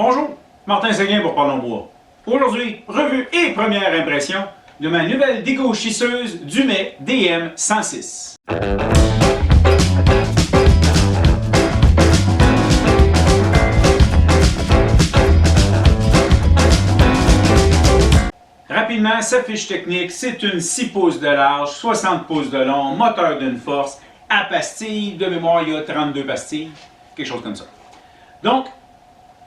Bonjour, Martin Seguin pour Parlons Bois. Aujourd'hui, revue et première impression de ma nouvelle dégauchisseuse Dumais DM106. Rapidement, sa fiche technique, c'est une 6 pouces de large, 60 pouces de long, moteur d'une force, à pastilles, de mémoire il y a 32 pastilles, quelque chose comme ça. Donc,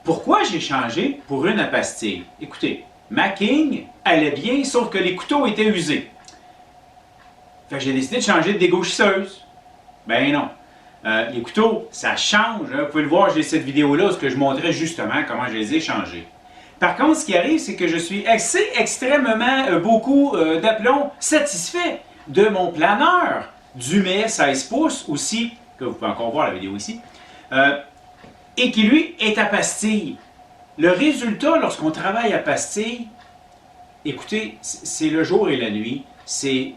pourquoi j'ai changé pour une à pastille? Écoutez, ma King allait bien, sauf que les couteaux étaient usés. Fait que j'ai décidé de changer de dégauchisseuse. Ben non. Les couteaux, ça change. Hein. Vous pouvez le voir, j'ai cette vidéo-là où je montrais justement comment je les ai changés. Par contre, ce qui arrive, c'est que je suis extrêmement beaucoup d'aplomb satisfait de mon planeur Dumais 16 pouces aussi, que vous pouvez encore voir la vidéo ici, et qui lui est à pastille. Le résultat, lorsqu'on travaille à pastille, écoutez, c'est le jour et la nuit. C'est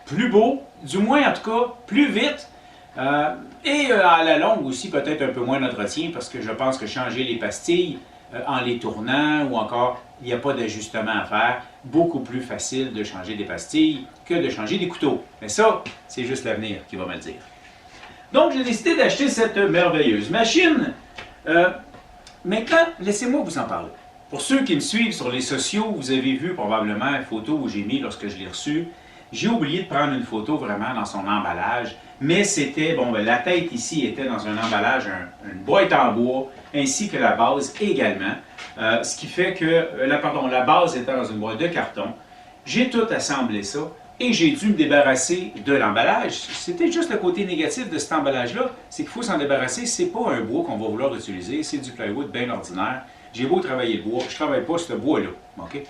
plus beau, du moins en tout cas, plus vite, et à la longue aussi peut-être un peu moins d'entretien, parce que je pense que changer les pastilles en les tournant ou encore, il n'y a pas d'ajustement à faire. Beaucoup plus facile de changer des pastilles que de changer des couteaux. Mais ça, c'est juste l'avenir qui va me le dire. Donc, j'ai décidé d'acheter cette merveilleuse machine. Maintenant, laissez-moi vous en parler. Pour ceux qui me suivent sur les sociaux, vous avez vu probablement une photo où j'ai mis lorsque je l'ai reçue. J'ai oublié de prendre une photo vraiment dans son emballage, mais c'était, bon, la tête ici était dans un emballage, une boîte en bois, ainsi que la base également. Ce qui fait que, la base était dans une boîte de carton. J'ai tout assemblé ça et j'ai dû me débarrasser de l'emballage. C'était juste le côté négatif de cet emballage-là, c'est qu'il faut s'en débarrasser. C'est pas un bois qu'on va vouloir utiliser, c'est du plywood bien ordinaire. J'ai beau travailler le bois, je travaille pas ce bois-là, ok?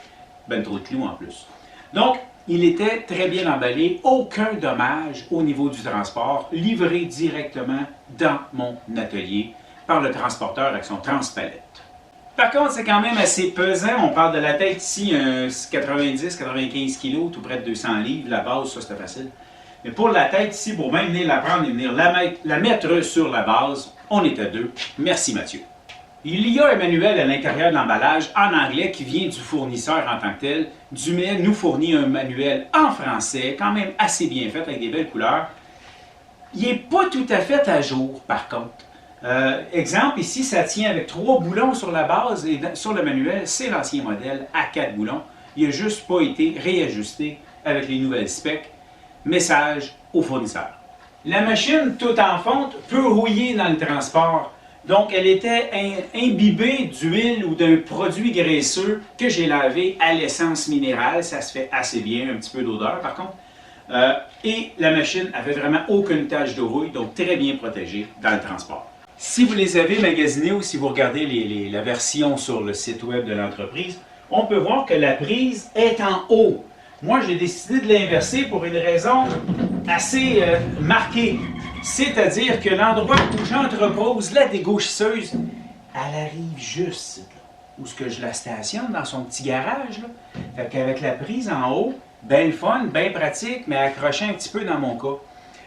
Ben trop de clous en plus. Donc, il était très bien emballé, aucun dommage au niveau du transport, livré directement dans mon atelier par le transporteur avec son transpalette. Par contre, c'est quand même assez pesant. On parle de la tête ici, 90-95 kg, tout près de 200 livres. La base, ça, c'était facile. Mais pour la tête ici, pour même venir la prendre et venir la mettre sur la base, on était deux. Merci, Mathieu. Il y a un manuel à l'intérieur de l'emballage en anglais qui vient du fournisseur en tant que tel. Dumais nous fournit un manuel en français, quand même assez bien fait, avec des belles couleurs. Il n'est pas tout à fait à jour, par contre. Exemple, ici, ça tient avec 3 boulons sur la base et sur le manuel, c'est l'ancien modèle à 4 boulons. Il n'a juste pas été réajusté avec les nouvelles specs. Message au fournisseur. La machine, toute en fonte, peut rouiller dans le transport. Donc, elle était imbibée d'huile ou d'un produit graisseux que j'ai lavé à l'essence minérale. Ça se fait assez bien, un petit peu d'odeur par contre. Et la machine avait vraiment aucune tache de rouille, donc très bien protégée dans le transport. Si vous les avez magasinés ou si vous regardez la version sur le site web de l'entreprise, on peut voir que la prise est en haut. Moi, j'ai décidé de l'inverser pour une raison assez marquée. C'est-à-dire que l'endroit où j'entrepose la dégauchisseuse, elle arrive juste où ce que je la stationne dans son petit garage. Là. Fait qu'avec la prise en haut, bien le fun, bien pratique, mais accroché un petit peu dans mon cas.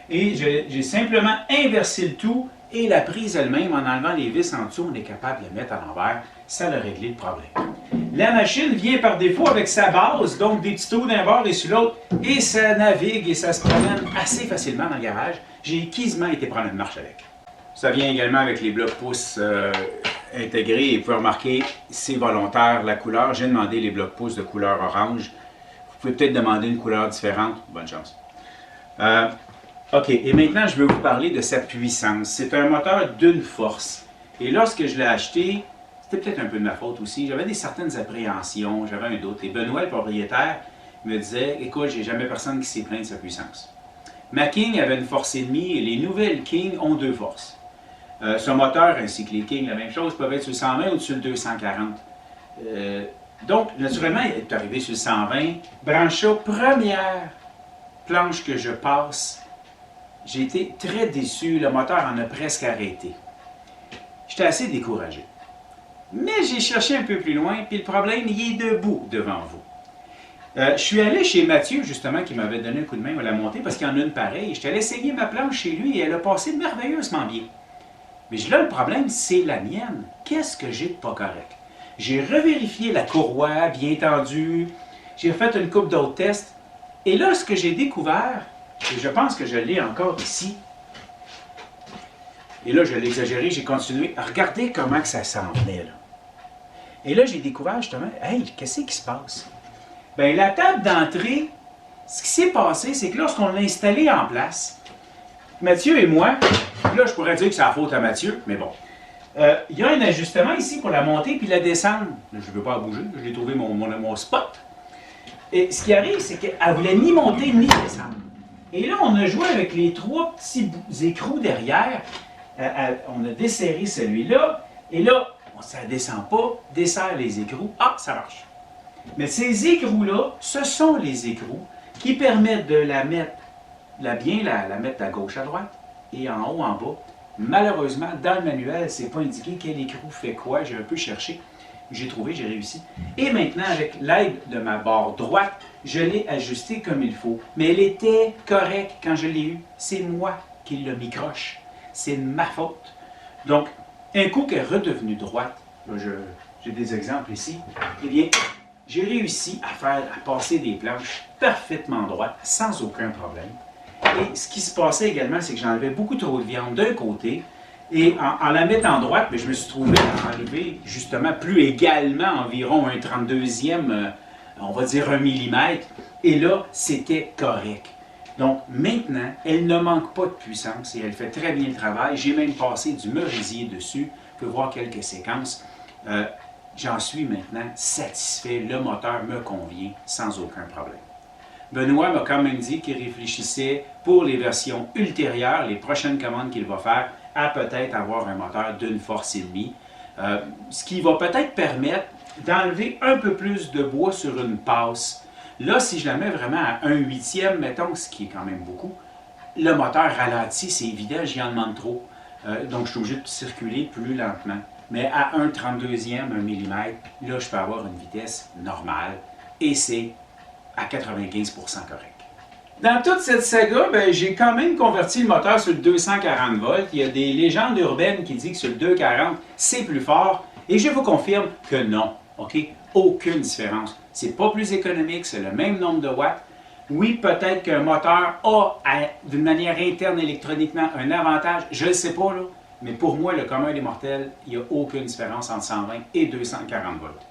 Et j'ai simplement inversé le tout et la prise elle-même, en enlevant les vis en dessous, on est capable de la mettre à l'envers. Ça a réglé le problème. La machine vient par défaut avec sa base, donc des petits trous d'un bord et sur l'autre, et ça navigue et ça se promène assez facilement dans le garage. J'ai quasiment été prendre une marche avec. Ça vient également avec les blocs pouces intégrés et vous pouvez remarquer, c'est volontaire la couleur. J'ai demandé les blocs pouces de couleur orange. Vous pouvez peut-être demander une couleur différente. Bonne chance. OK, et maintenant je veux vous parler de sa puissance. C'est un moteur d'une force. Et lorsque je l'ai acheté, c'était peut-être un peu de ma faute aussi. J'avais certaines appréhensions, j'avais un doute. Et Benoît, le propriétaire, me disait, écoute, j'ai jamais personne qui s'est plaint de sa puissance. Ma King avait une force et demie et les nouvelles King ont 2 forces. Ce moteur ainsi que les King, la même chose, peuvent être sur le 120 ou sur le 240. Donc, naturellement, il est arrivé sur le 120. Branche ça, première planche que je passe, j'ai été très déçu. Le moteur en a presque arrêté. J'étais assez découragé. Mais j'ai cherché un peu plus loin, puis le problème, il est debout devant vous. Je suis allé chez Mathieu, justement, qui m'avait donné un coup de main à la monter, parce qu'il y en a une pareille. Je suis allé essayer ma planche chez lui et elle a passé merveilleusement bien. Mais là, le problème, c'est la mienne. Qu'est-ce que j'ai de pas correct? J'ai revérifié la courroie bien tendue. J'ai fait une couple d'autres tests. Et là, ce que j'ai découvert, et je pense que je l'ai encore ici, et là, je l'ai exagéré, j'ai continué. Regardez comment que ça s'en venait, là. Et là, j'ai découvert justement, hey, qu'est-ce qui se passe? Bien, la table d'entrée, ce qui s'est passé, c'est que lorsqu'on l'a installée en place, Mathieu et moi, là, je pourrais dire que c'est la faute à Mathieu, mais bon. Il y a un ajustement ici pour la monter puis la descendre. Je ne veux pas bouger, je l'ai trouvé mon spot. Et ce qui arrive, c'est qu'elle ne voulait ni monter ni descendre. Et là, on a joué avec les trois petits écrous derrière. On a desserré celui-là. Et là, ça ne descend pas, desserre les écrous. Ah, ça marche. Mais ces écrous-là, ce sont les écrous qui permettent de la mettre, bien la mettre à gauche, à droite, et en haut, en bas. Malheureusement, dans le manuel, ce n'est pas indiqué quel écrou fait quoi. J'ai un peu cherché. J'ai trouvé, j'ai réussi. Et maintenant, avec l'aide de ma barre droite, je l'ai ajustée comme il faut. Mais elle était correcte quand je l'ai eue. C'est moi qui l'ai mis croche. C'est ma faute. Donc, un coup qu'elle est redevenue droite, là, j'ai des exemples ici, eh bien, j'ai réussi à passer des planches parfaitement droites, sans aucun problème. Et ce qui se passait également, c'est que j'enlevais beaucoup trop de viande d'un côté, et en la mettant droite, je me suis trouvé à arriver justement plus également, environ un 32e, on va dire 1 millimètre, et là, c'était correct. Donc maintenant, elle ne manque pas de puissance et elle fait très bien le travail. J'ai même passé du merisier dessus. Vous pouvez voir quelques séquences. J'en suis maintenant satisfait. Le moteur me convient sans aucun problème. Benoît m'a quand même dit qu'il réfléchissait pour les versions ultérieures, les prochaines commandes qu'il va faire, à peut-être avoir un moteur d'une force et demie. Ce qui va peut-être permettre d'enlever un peu plus de bois sur une passe. Là, si je la mets vraiment à 1/8e, mettons, ce qui est quand même beaucoup, le moteur ralentit, c'est évident, j'y en demande trop. Donc, je suis obligé de circuler plus lentement. Mais à 1/32e, 1 millimètre, là, je peux avoir une vitesse normale et c'est à 95% correct. Dans toute cette saga, j'ai quand même converti le moteur sur le 240 volts. Il y a des légendes urbaines qui disent que sur le 240, c'est plus fort. Et je vous confirme que non. OK? Aucune différence. C'est pas plus économique, c'est le même nombre de watts. Oui, peut-être qu'un moteur a, d'une manière interne électroniquement, un avantage. Je ne sais pas, là. Mais pour moi, le commun des mortels, il n'y a aucune différence entre 120 et 240 volts.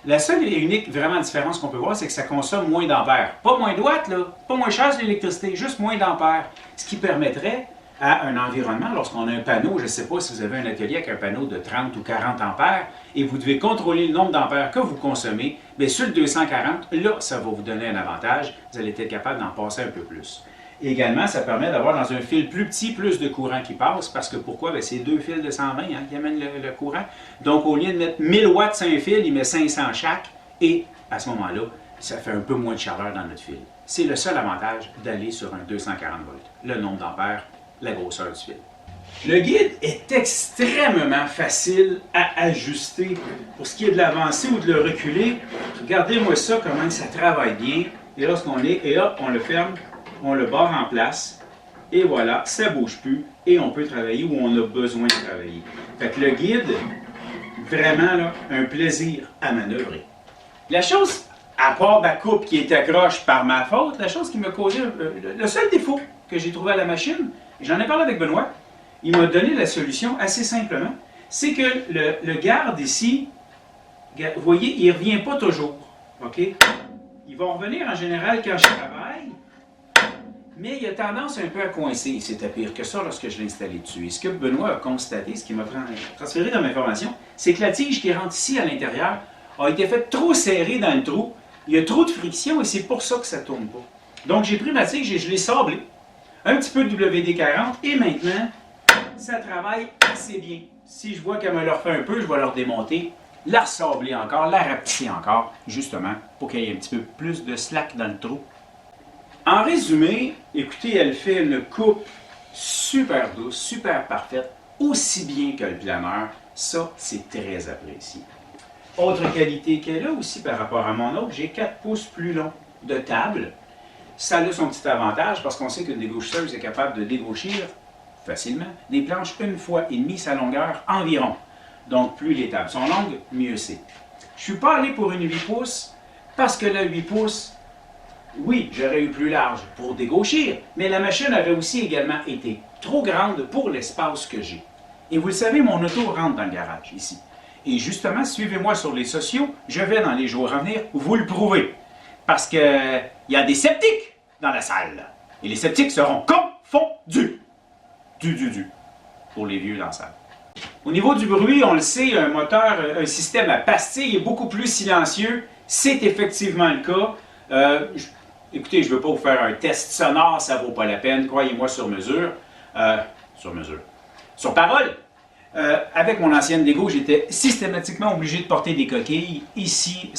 La seule et unique vraiment différence qu'on peut voir, c'est que ça consomme moins d'ampères. Pas moins de watts, là. Pas moins cher de l'électricité, juste moins d'ampères. Ce qui permettrait à un environnement, lorsqu'on a un panneau, je ne sais pas si vous avez un atelier avec un panneau de 30 ou 40 ampères, et vous devez contrôler le nombre d'ampères que vous consommez, bien sur le 240, là, ça va vous donner un avantage. Vous allez être capable d'en passer un peu plus. Et également, ça permet d'avoir dans un fil plus petit, plus de courant qui passe, parce que pourquoi? Bien, c'est deux fils de 120 qui amènent le courant. Donc, au lieu de mettre 1000 watts sur un fil, il met 500 chaque, et à ce moment-là, ça fait un peu moins de chaleur dans notre fil. C'est le seul avantage d'aller sur un 240 volts, le nombre d'ampères, la grosseur du fil. Le guide est extrêmement facile à ajuster. Pour ce qui est de l'avancer ou de le reculer, regardez-moi ça, comment ça travaille bien. Et lorsqu'on est, et hop, on le ferme, on le barre en place, et voilà, ça ne bouge plus, et on peut travailler où on a besoin de travailler. Fait que le guide, vraiment là, un plaisir à manœuvrer. La chose, à part ma coupe qui est accroche par ma faute, la chose qui m'a causé, le seul défaut que j'ai trouvé à la machine, j'en ai parlé avec Benoît, il m'a donné la solution assez simplement, c'est que le garde ici, vous voyez, il ne revient pas toujours, OK? Il va revenir en général quand je travaille, mais il a tendance un peu à coincer. C'était pire que ça lorsque je l'ai installé dessus. Et ce que Benoît a constaté, ce qui m'a transféré dans ma information, c'est que la tige qui rentre ici à l'intérieur a été faite trop serrée dans le trou. Il y a trop de friction et c'est pour ça que ça ne tourne pas. Donc j'ai pris ma tige et je l'ai sablée. Un petit peu de WD-40 et maintenant, ça travaille assez bien. Si je vois qu'elle me le refait un peu, je vais le redémonter, la ressabler encore, la rapetisser encore, justement, pour qu'il y ait un petit peu plus de slack dans le trou. En résumé, écoutez, elle fait une coupe super douce, super parfaite, aussi bien que le planeur. Ça, c'est très apprécié. Autre qualité qu'elle a aussi par rapport à mon autre, j'ai 4 pouces plus long de table. Ça a son petit avantage parce qu'on sait qu'une dégaucheuse est capable de dégauchir facilement des planches une fois et demie sa longueur environ. Donc, plus les tables sont longues, mieux c'est. Je ne suis pas allé pour une 8 pouces parce que la 8 pouces, oui, j'aurais eu plus large pour dégauchir, mais la machine aurait aussi également été trop grande pour l'espace que j'ai. Et vous le savez, mon auto rentre dans le garage, ici. Et justement, suivez-moi sur les sociaux, je vais dans les jours à venir vous le prouver. Parce que il y a des sceptiques dans la salle. Et les sceptiques seront confondus. Pour les vieux dans la salle. Au niveau du bruit, on le sait, un moteur, un système à pastilles est beaucoup plus silencieux. C'est effectivement le cas. Écoutez, je ne veux pas vous faire un test sonore, ça ne vaut pas la peine, croyez-moi sur mesure. Sur parole. Avec mon ancienne Dego, j'étais systématiquement obligé de porter des coquilles. Ici,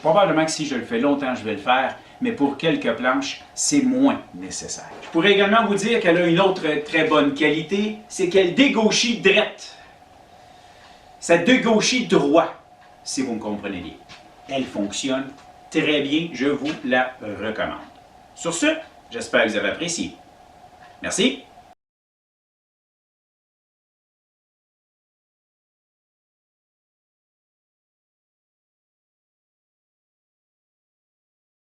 probablement que si je le fais longtemps, je vais le faire, mais pour quelques planches, c'est moins nécessaire. Je pourrais également vous dire qu'elle a une autre très bonne qualité, c'est qu'elle dégauchit drette. Ça dégauchit droit, si vous me comprenez bien. Elle fonctionne très bien, je vous la recommande. Sur ce, j'espère que vous avez apprécié. Merci.